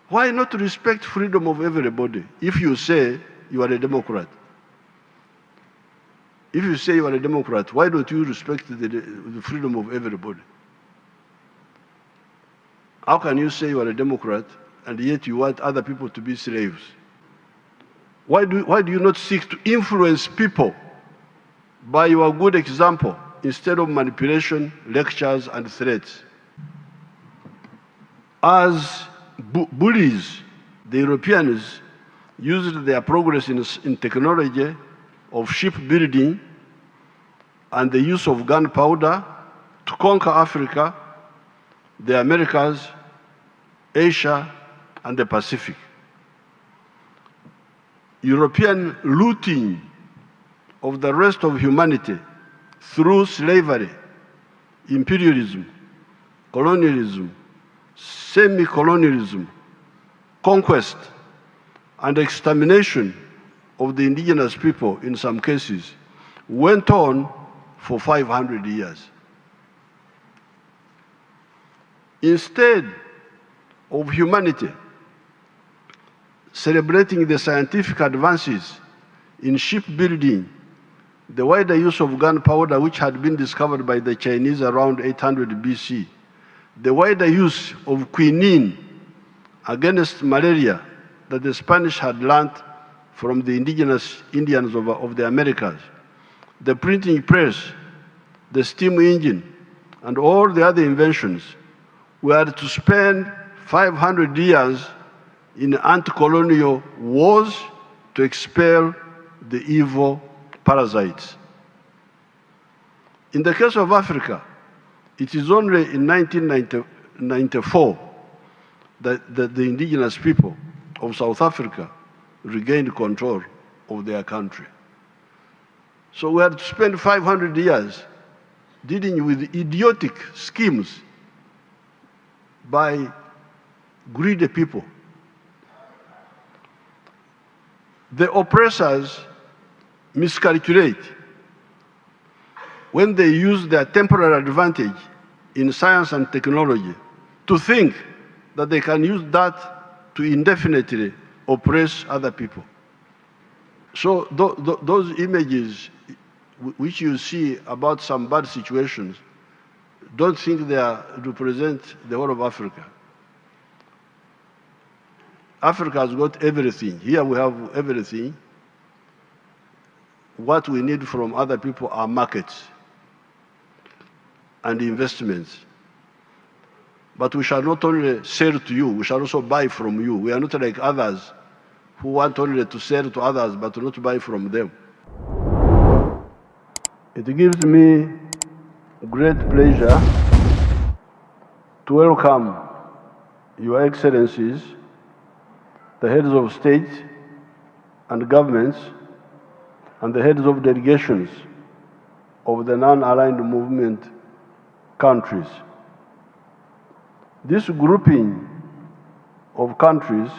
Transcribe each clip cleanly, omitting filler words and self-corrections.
Why not respect freedom of everybody if you say you are a Democrat? If you say you are a Democrat, why don't you respect the freedom of everybody? How can you say you are a Democrat and yet you want other people to be slaves? Why do you not seek to influence people by your good example instead of manipulation, lectures, and threats? As bullies, the Europeans used their progress in technology of shipbuilding and the use of gunpowder to conquer Africa, the Americas, Asia, and the Pacific. European looting of the rest of humanity through slavery, imperialism, colonialism, semi-colonialism, conquest, and extermination of the indigenous people in some cases went on for 500 years. Instead of humanity celebrating the scientific advances in shipbuilding, the wider use of gunpowder, which had been discovered by the Chinese around 800 BC, the wider use of quinine against malaria that the Spanish had learned from the indigenous Indians of the Americas, the printing press, the steam engine, and all the other inventions were to spend 500 years in anti-colonial wars to expel the evil parasites. In the case of Africa, it is only in 1994 that the indigenous people of South Africa regained control of their country. So we had to spend 500 years dealing with idiotic schemes by greedy people. The oppressors miscalculate when they use their temporary advantage in science and technology to think that they can use that to indefinitely oppress other people. So those images which you see about some bad situations, don't think they represent the whole of Africa. Africa has got everything. Here we have everything. What we need from other people are markets and investments. But we shall not only sell to you, we shall also buy from you. We are not like others who want only to sell to others but not buy from them. It gives me great pleasure to welcome Your Excellencies, the heads of state and governments, and the heads of delegations of the non-aligned movement countries. This grouping of countries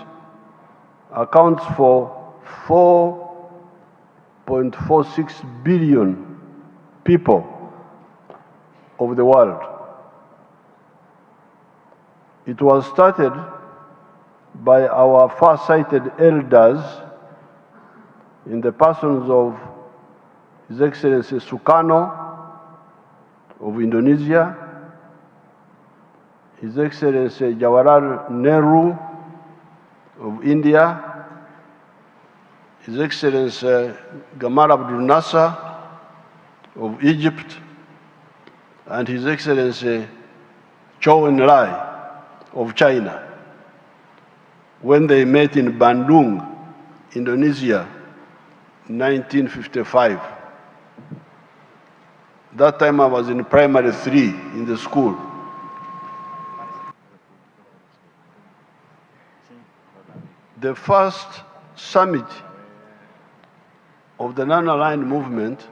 accounts for 4.46 billion people of the world. It was started by our far-sighted elders in the persons of His Excellency Sukarno of Indonesia, His Excellency Jawaharlal Nehru of India, His Excellency Gamal Abdel Nasser of Egypt, and His Excellency Zhou Enlai of China, when they met in Bandung, Indonesia, in 1955. That time I was in primary 3 in the school. The first summit of the non-aligned movement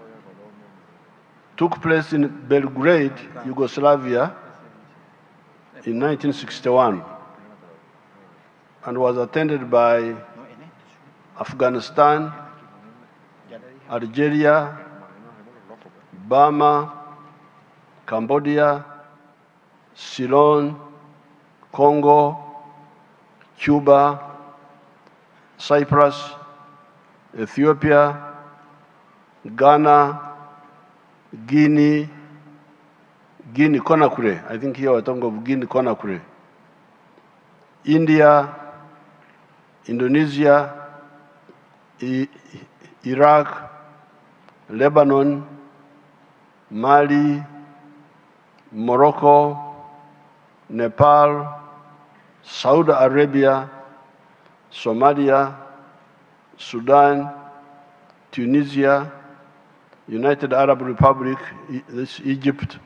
took place in Belgrade, Yugoslavia, in 1961, and was attended by Afghanistan, Algeria, Burma, Cambodia, Ceylon, Congo, Cuba, Cyprus, Ethiopia, Ghana, Guinea Conakry. I think here we're talking of Guinea Conakry. India, Indonesia, Iraq, Lebanon, Mali, Morocco, Nepal, Saudi Arabia, Somalia, Sudan, Tunisia, United Arab Republic, Egypt,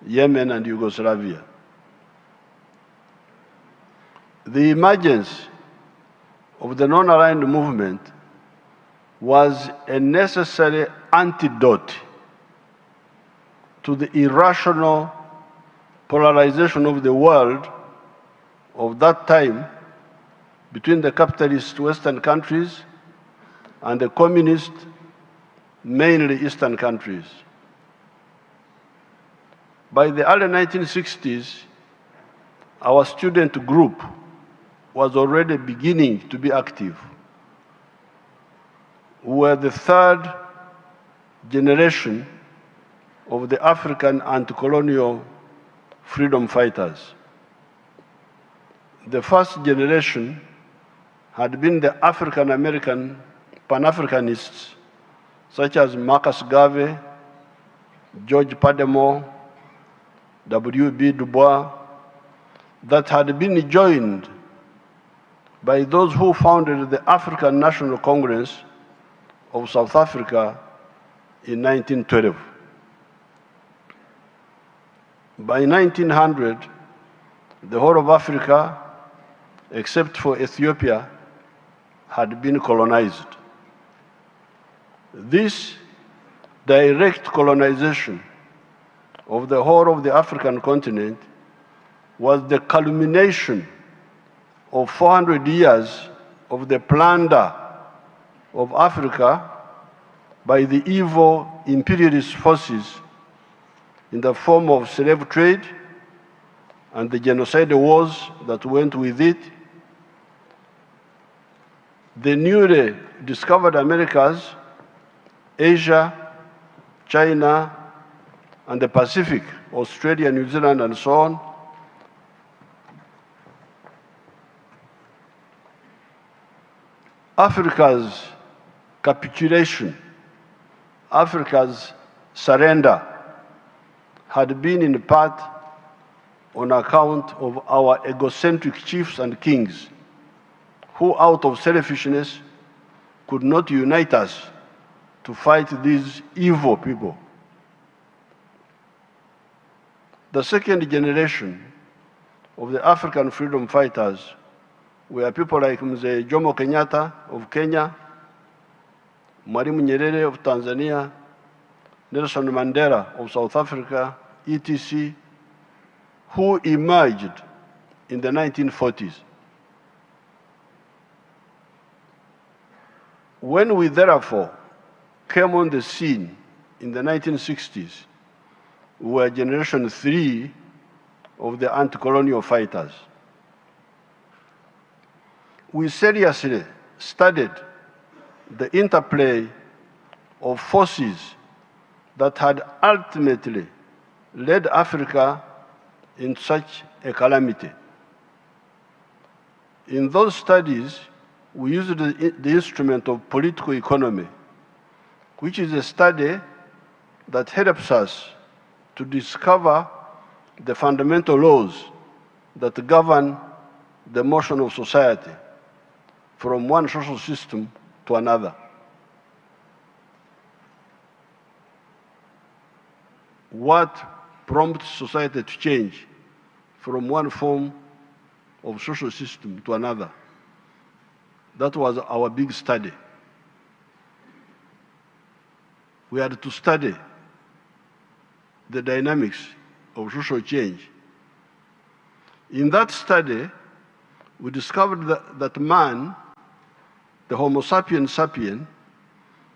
Yemen, and Yugoslavia. The emergence of the non-aligned movement was a necessary antidote to the irrational polarization of the world of that time between the capitalist Western countries and the communist, mainly Eastern countries. By the early 1960s, our student group was already beginning to be active. We were the third generation of the African anti-colonial freedom fighters. The first generation had been the African-American Pan-Africanists, such as Marcus Garvey, George Padmore, W.B. Du Bois, that had been joined by those who founded the African National Congress of South Africa in 1912. By 1900, the whole of Africa, except for Ethiopia, had been colonized. This direct colonization of the whole of the African continent was the culmination of 400 years of the plunder of Africa by the evil imperialist forces in the form of slave trade and the genocide wars that went with it, the newly discovered Americas, Asia, China, and the Pacific, Australia, New Zealand, and so on, Africa's capitulation, Africa's surrender had been in part on account of our egocentric chiefs and kings who, out of selfishness, could not unite us to fight these evil people. The second generation of the African freedom fighters were people like Mzee Jomo Kenyatta of Kenya, Mwalimu Nyerere of Tanzania, Nelson Mandela of South Africa, etc., who emerged in the 1940s. When we therefore came on the scene in the 1960s, we were generation 3 of the anti-colonial fighters. We seriously studied the interplay of forces that had ultimately led Africa in such a calamity. In those studies, we used the instrument of political economy, which is a study that helps us to discover the fundamental laws that govern the motion of society from one social system to another. What prompts society to change from one form of social system to another? That was our big study. We had to study the dynamics of social change. In that study, we discovered that man, the Homo sapiens sapien,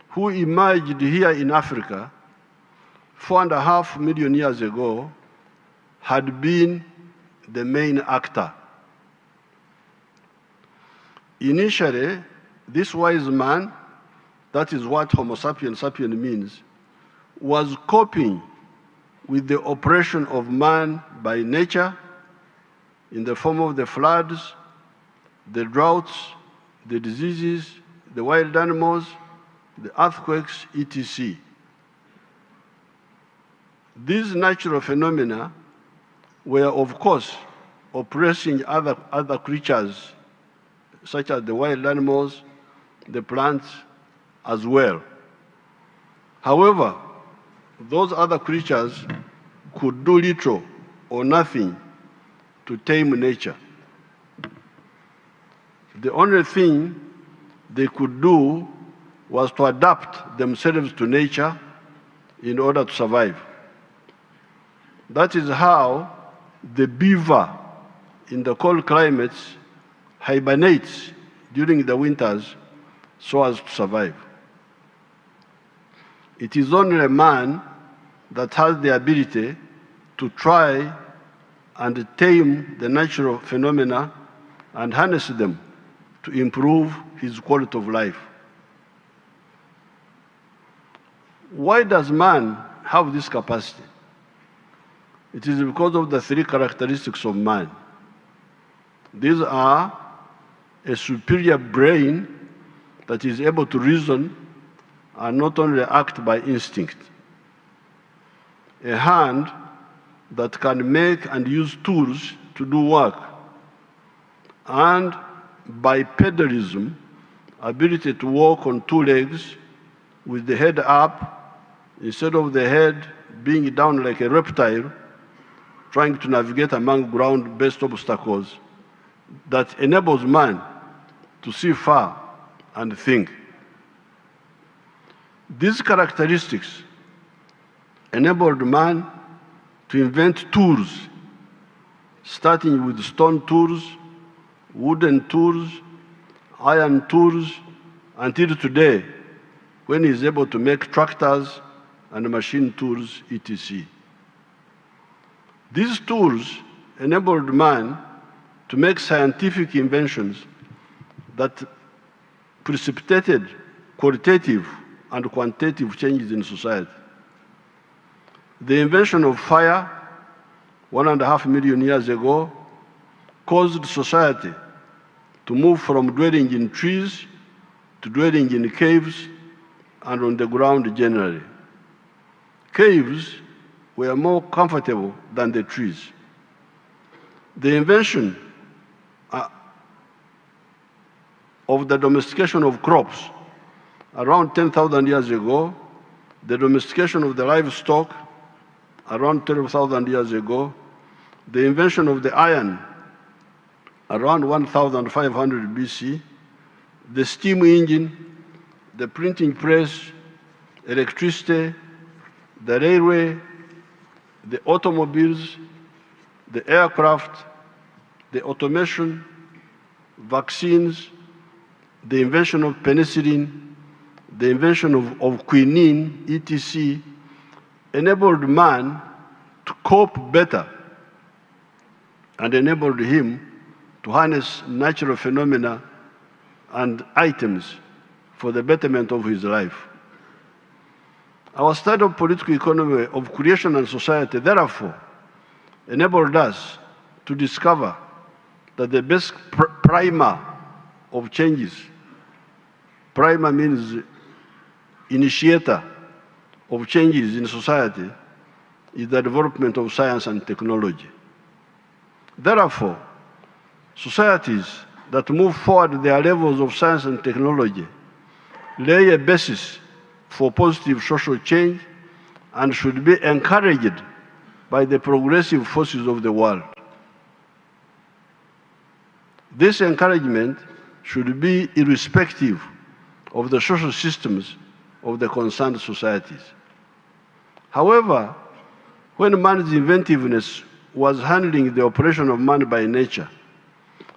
who emerged here in Africa 4.5 million years ago, had been the main actor. Initially, this wise man, that is what Homo sapiens sapien means, was coping with the oppression of man by nature in the form of the floods, the droughts, the diseases, the wild animals, the earthquakes, etc. These natural phenomena were, of course, oppressing other creatures, such as the wild animals, the plants, as well. However, those other creatures could do little or nothing to tame nature. The only thing they could do was to adapt themselves to nature in order to survive. That is how the beaver in the cold climates hibernates during the winters so as to survive. It is only a man that has the ability to try and tame the natural phenomena and harness them to improve his quality of life. Why does man have this capacity? It is because of the three characteristics of man. These are a superior brain that is able to reason and not only act by instinct, a hand that can make and use tools to do work, and bipedalism, ability to walk on two legs with the head up instead of the head being down like a reptile, trying to navigate among ground-based obstacles, that enables man to see far and think. These characteristics enabled man to invent tools, starting with stone tools, wooden tools, iron tools, until today, when he is able to make tractors and machine tools, etc. These tools enabled man to make scientific inventions that precipitated qualitative and quantitative changes in society. The invention of fire 1.5 million years ago caused society to move from dwelling in trees to dwelling in caves and on the ground generally. Caves were more comfortable than the trees. The invention of the domestication of crops around 10,000 years ago, the domestication of the livestock around 12,000 years ago, the invention of the iron around 1,500 BC, the steam engine, the printing press, electricity, the railway, the automobiles, the aircraft, the automation, vaccines, the invention of penicillin, the invention of quinine, etc., enabled man to cope better and enabled him to harness natural phenomena and items for the betterment of his life. Our study of political economy of creation and society, therefore, enabled us to discover that the best primer of changes, primer means initiator of changes in society, is the development of science and technology. Therefore, societies that move forward their levels of science and technology lay a basis for positive social change and should be encouraged by the progressive forces of the world. This encouragement should be irrespective of the social systems of the concerned societies. However, when man's inventiveness was handling the operation of man by nature,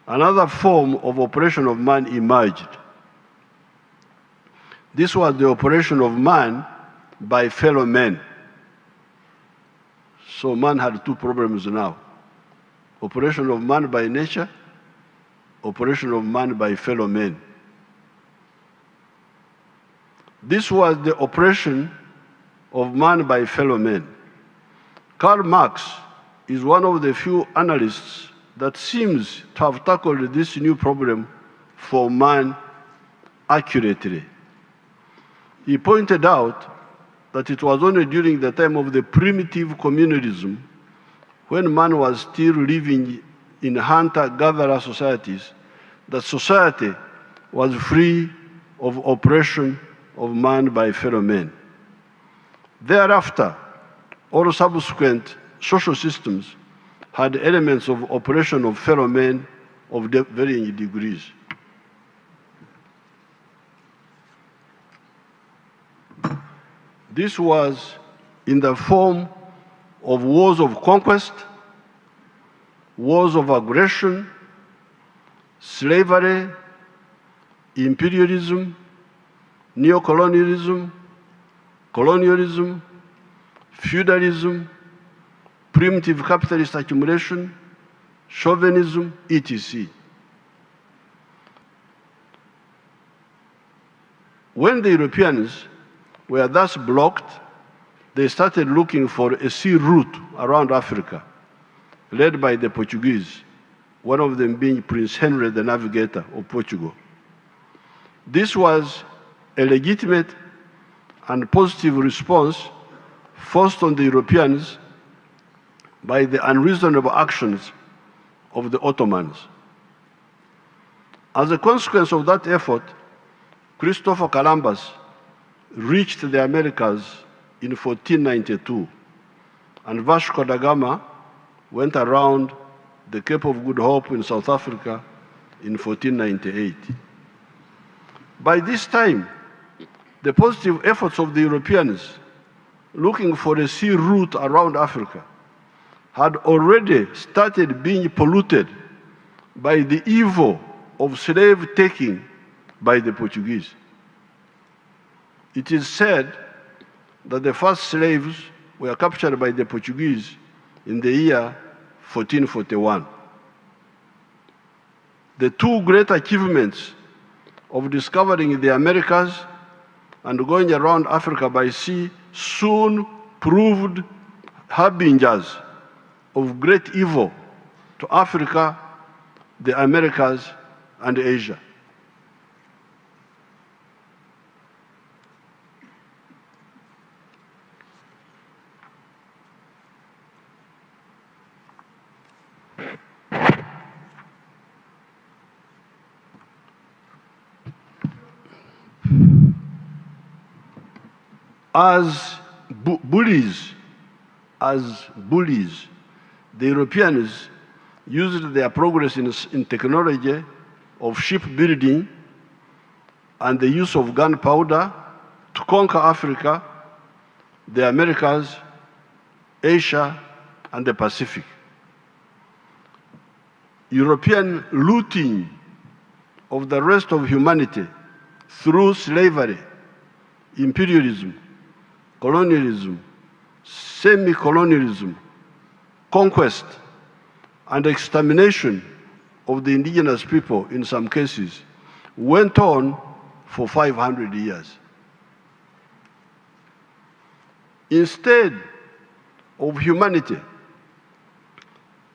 another form of operation of man emerged. This was the operation of man by fellow men. So man had two problems now: operation of man by nature operation of man by fellow men. This was the oppression of man by fellow men. Karl Marx is one of the few analysts that seems to have tackled this new problem for man accurately. He pointed out that it was only during the time of the primitive communalism, when man was still living in hunter-gatherer societies, that society was free of oppression of man by fellow men. Thereafter, all subsequent social systems had elements of oppression of fellow men of varying degrees. This was in the form of wars of conquest, wars of aggression, slavery, imperialism, neocolonialism, colonialism, feudalism, primitive capitalist accumulation, chauvinism, etc. When the Europeans were thus blocked, they started looking for a sea route around Africa, led by the Portuguese, one of them being Prince Henry, the navigator of Portugal. This was a legitimate and positive response forced on the Europeans by the unreasonable actions of the Ottomans. As a consequence of that effort, Christopher Columbus reached the Americas in 1492, and Vasco da Gama went around the Cape of Good Hope in South Africa in 1498. By this time, the positive efforts of the Europeans looking for a sea route around Africa had already started being polluted by the evil of slave taking by the Portuguese. It is said that the first slaves were captured by the Portuguese in the year 1441. The two great achievements of discovering the Americas and going around Africa by sea soon proved harbingers of great evil to Africa, the Americas, and Asia. As bullies, the Europeans used their progress in technology of shipbuilding and the use of gunpowder to conquer Africa, the Americas, Asia, and the Pacific. European looting of the rest of humanity through slavery, imperialism, colonialism, semi-colonialism, conquest, and extermination of the indigenous people in some cases went on for 500 years. Instead of humanity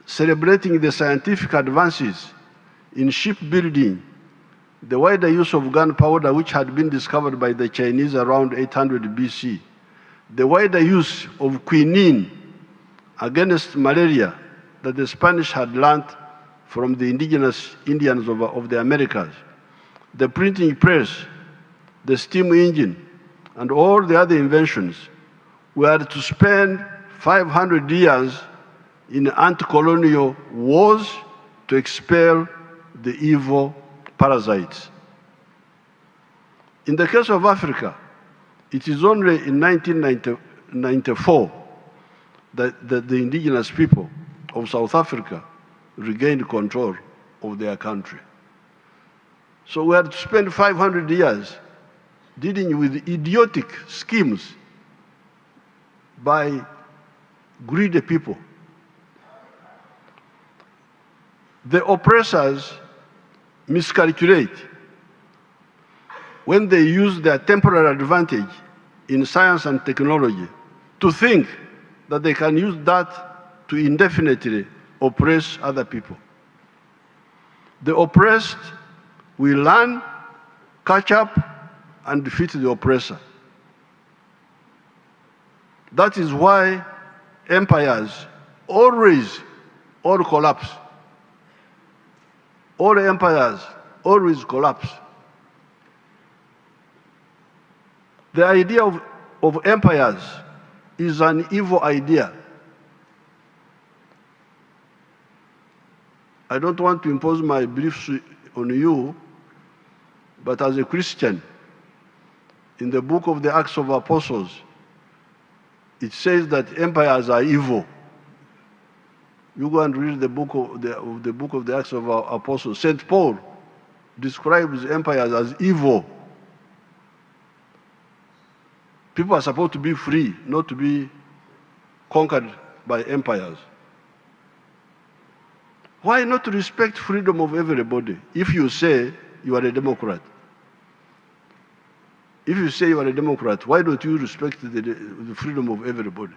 celebrating the scientific advances in shipbuilding, the wider use of gunpowder, which had been discovered by the Chinese around 800 BC, the wider use of quinine against malaria that the Spanish had learned from the indigenous Indians of the Americas, the printing press, the steam engine, and all the other inventions were to spend 500 years in anti-colonial wars to expel the evil parasites. In the case of Africa, it is only in 1994 that the indigenous people of South Africa regained control of their country. So we had to spend 500 years dealing with idiotic schemes by greedy people. The oppressors miscalculate when they use their temporary advantage in science and technology to think that they can use that to indefinitely oppress other people. The oppressed will learn, catch up, and defeat the oppressor. That is why empires always all collapse. All empires always collapse. The idea of empires is an evil idea. I don't want to impose my beliefs on you, but as a Christian, in the book of the Acts of Apostles, it says that empires are evil. You go and read the book of the Acts of Apostles. St. Paul describes empires as evil. People are supposed to be free, not to be conquered by empires. Why not respect freedom of everybody if you say you are a Democrat? If you say you are a Democrat, why don't you respect the freedom of everybody?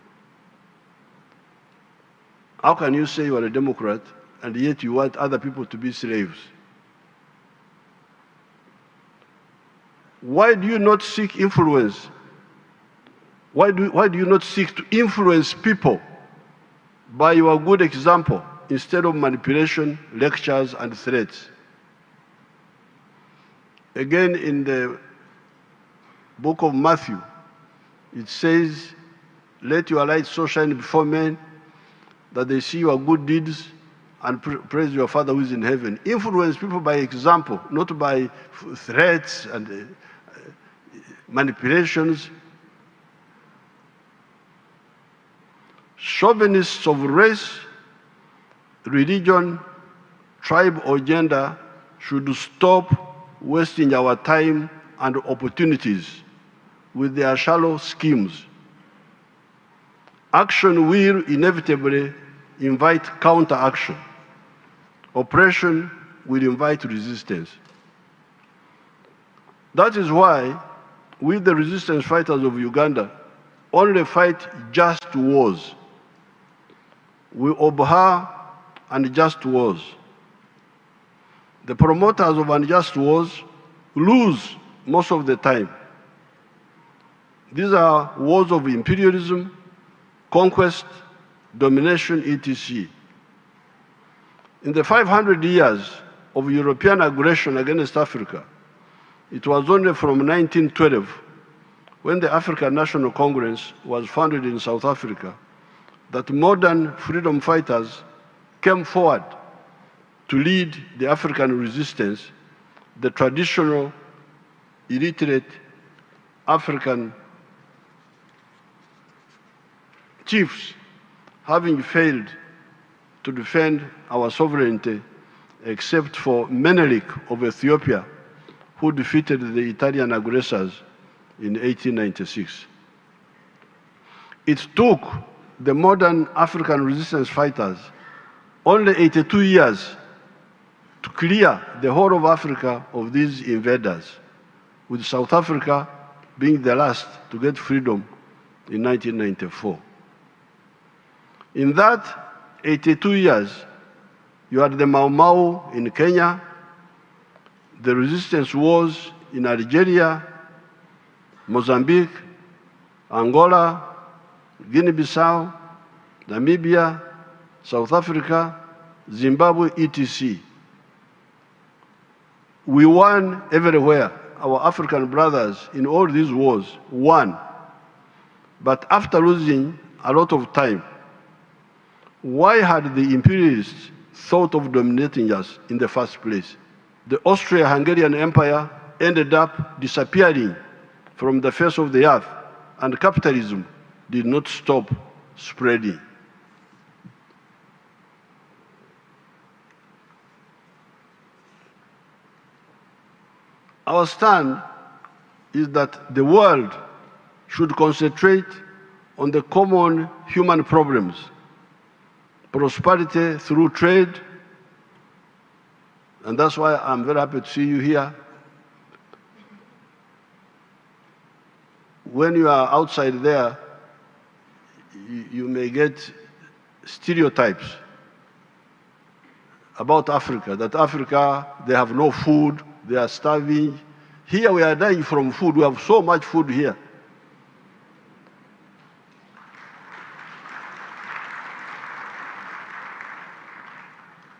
How can you say you are a Democrat and yet you want other people to be slaves? Why do you not seek influence? Why do you not seek to influence people by your good example instead of manipulation, lectures, and threats? Again, in the book of Matthew, it says, "Let your light so shine before men that they see your good deeds and praise your Father who is in heaven." Influence people by example, not by threats and manipulations. Chauvinists of race, religion, tribe, or gender should stop wasting our time and opportunities with their shallow schemes. Action will inevitably invite counteraction. Oppression will invite resistance. That is why we, the resistance fighters of Uganda, only fight just wars. We abhor unjust wars. The promoters of unjust wars lose most of the time. These are wars of imperialism, conquest, domination, etc. In the 500 years of European aggression against Africa, it was only from 1912, when the African National Congress was founded in South Africa, that modern freedom fighters came forward to lead the African resistance, the traditional, illiterate African chiefs having failed to defend our sovereignty, except for Menelik of Ethiopia, who defeated the Italian aggressors in 1896. It took the modern African resistance fighters only 82 years to clear the whole of Africa of these invaders, with South Africa being the last to get freedom in 1994. In that 82 years, you had the Mau Mau in Kenya, the resistance wars in Algeria, Mozambique, Angola, Guinea-Bissau, Namibia, South Africa, Zimbabwe, etc. We won everywhere. Our African brothers in all these wars won. But after losing a lot of time, why had the imperialists thought of dominating us in the first place? The Austro-Hungarian Empire ended up disappearing from the face of the earth, and capitalism did not stop spreading. Our stand is that the world should concentrate on the common human problems: prosperity through trade, And that's why I'm very happy to see you here. When you are outside there, you may get stereotypes about Africa, that Africa, they have no food, they are starving. Here we are dying from food. We have so much food here.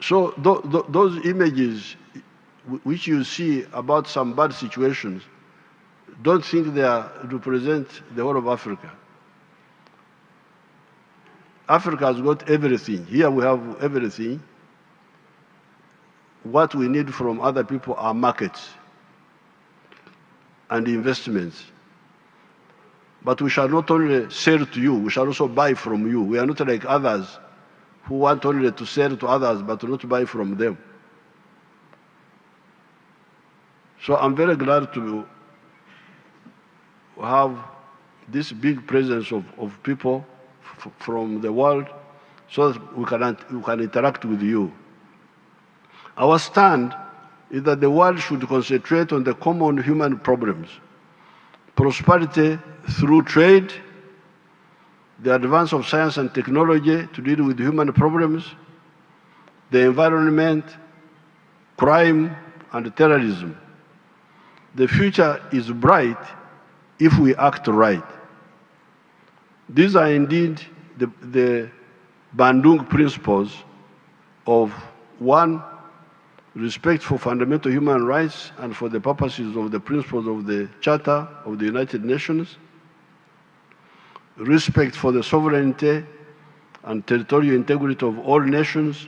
So those images which you see about some bad situations, don't think they represent the whole of Africa. Africa has got everything. Here we have everything. What we need from other people are markets and investments. But we shall not only sell to you, we shall also buy from you. We are not like others who want only to sell to others but not buy from them. So I'm very glad to have this big presence of people from the world so that we can interact with you. Our stand is that the world should concentrate on the common human problems: prosperity through trade, the advance of science and technology to deal with human problems, the environment, crime, and terrorism. The future is bright if we act right. These are indeed the Bandung principles of 1, respect for fundamental human rights and for the purposes of the principles of the Charter of the United Nations, respect for the sovereignty and territorial integrity of all nations,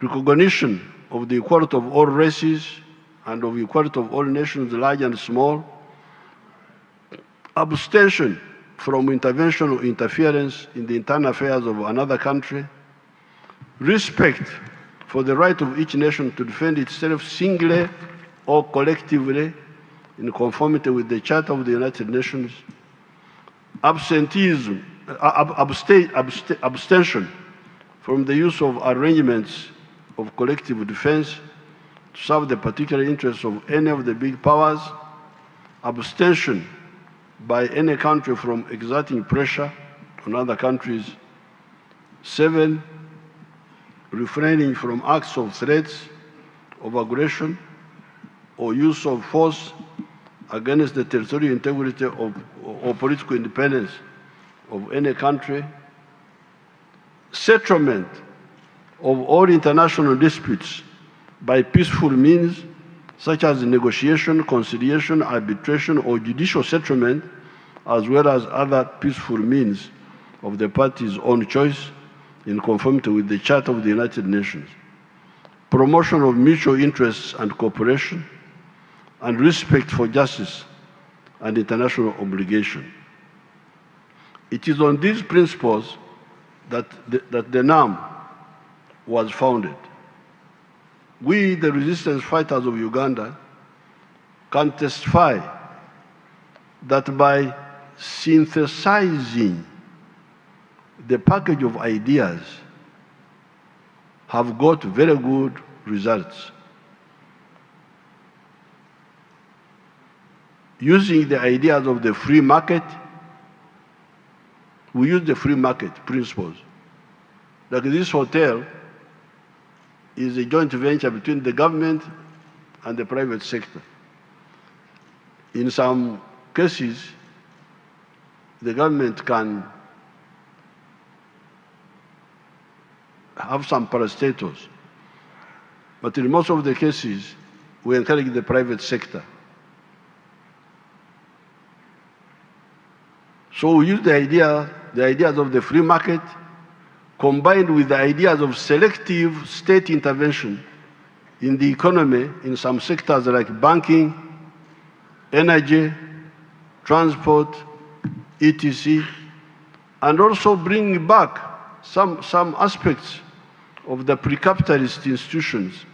recognition of the equality of all races and of equality of all nations, large and small, abstention from intervention or interference in the internal affairs of another country, respect for the right of each nation to defend itself singly or collectively in conformity with the Charter of the United Nations, abstention from the use of arrangements of collective defense to serve the particular interests of any of the big powers, abstention by any country from exerting pressure on other countries. 7, refraining from acts of threats, of aggression, or use of force against the territorial integrity or political independence of any country. Settlement of all international disputes by peaceful means, such as negotiation, conciliation, arbitration, or judicial settlement, as well as other peaceful means of the parties' own choice in conformity with the Charter of the United Nations. Promotion of mutual interests and cooperation, and respect for justice and international obligation. It is on these principles that the NAM was founded. We, the resistance fighters of Uganda, can testify that by synthesizing the package of ideas have got very good results. Using the ideas of the free market, we use the free market principles. Like this hotel is a joint venture between the government and the private sector. In some cases, the government can have some parastatals, but in most of the cases, we encourage the private sector. So we use the ideas of the free market combined with the ideas of selective state intervention in the economy in some sectors like banking, energy, transport, etc., and also bring back some aspects of the pre-capitalist institutions,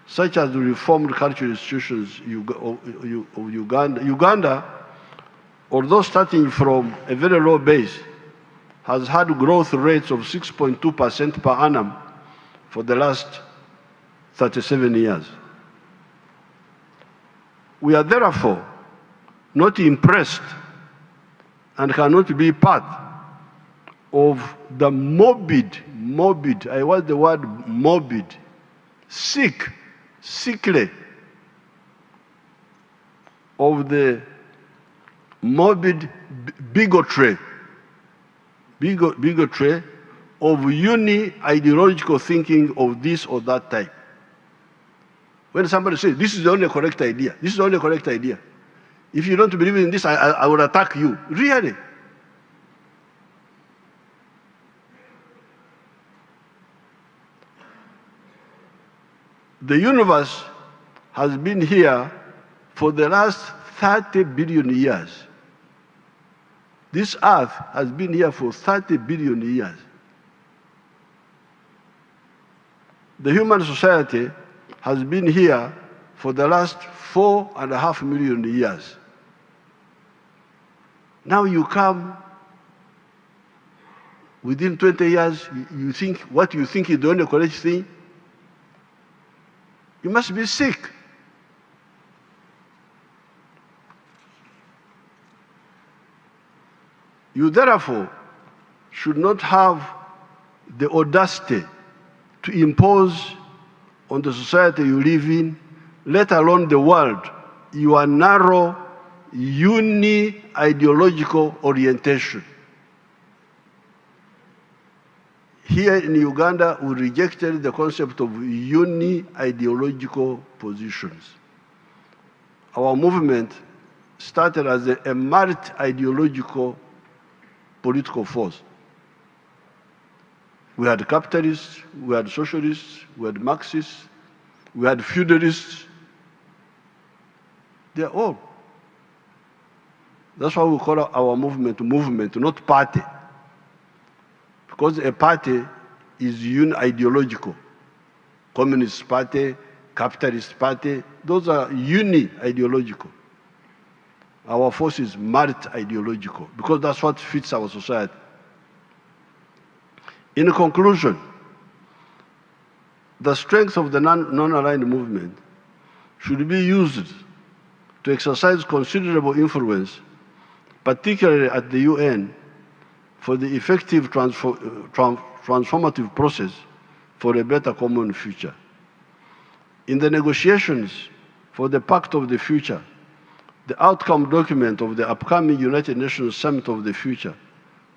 such as the reformed cultural institutions of Uganda. Uganda, although starting from a very low base, has had growth rates of 6.2% per annum for the last 37 years. We are therefore not impressed and cannot be part of the morbid, I want the word morbid, sickly, of the morbid bigotry of uni-ideological thinking of this or that type. When somebody says, this is the only correct idea, this is the only correct idea. If you don't believe in this, I will attack you. Really? The universe has been here for the last 30 billion years. This earth has been here for 30 billion years. The human society has been here for the last 4.5 million years. Now you come, within 20 years, you think what you think is the only correct thing. You must be sick. You therefore should not have the audacity to impose on the society you live in, let alone the world, your narrow, uni-ideological orientation. Here in Uganda, we rejected the concept of uni-ideological positions. Our movement started as a multi-ideological political force. We had capitalists, we had socialists, we had Marxists, we had feudalists. They're all. That's why we call our movement, not party. Because a party is uni-ideological. Communist party, capitalist party, those are uni-ideological. Our force is multi-ideological because that's what fits our society. In conclusion, the strength of the non-aligned movement should be used to exercise considerable influence, particularly at the UN, for the effective transformative process for a better common future. In the negotiations for the Pact of the Future, the outcome document of the upcoming United Nations Summit of the Future,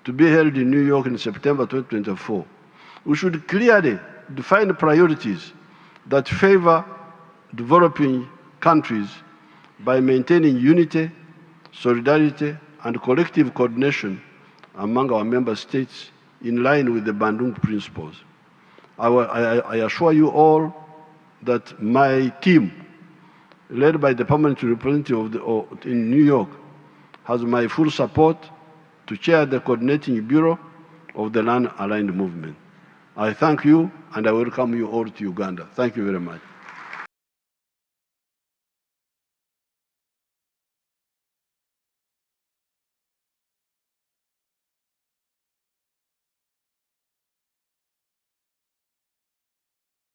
to be held in New York in September 2024, we should clearly define priorities that favor developing countries by maintaining unity, solidarity, and collective coordination among our member states in line with the Bandung principles. I assure you all that my team, led by the permanent representative in New York, has my full support to chair the coordinating bureau of the non-aligned movement. I thank you and I welcome you all to Uganda. Thank you very much.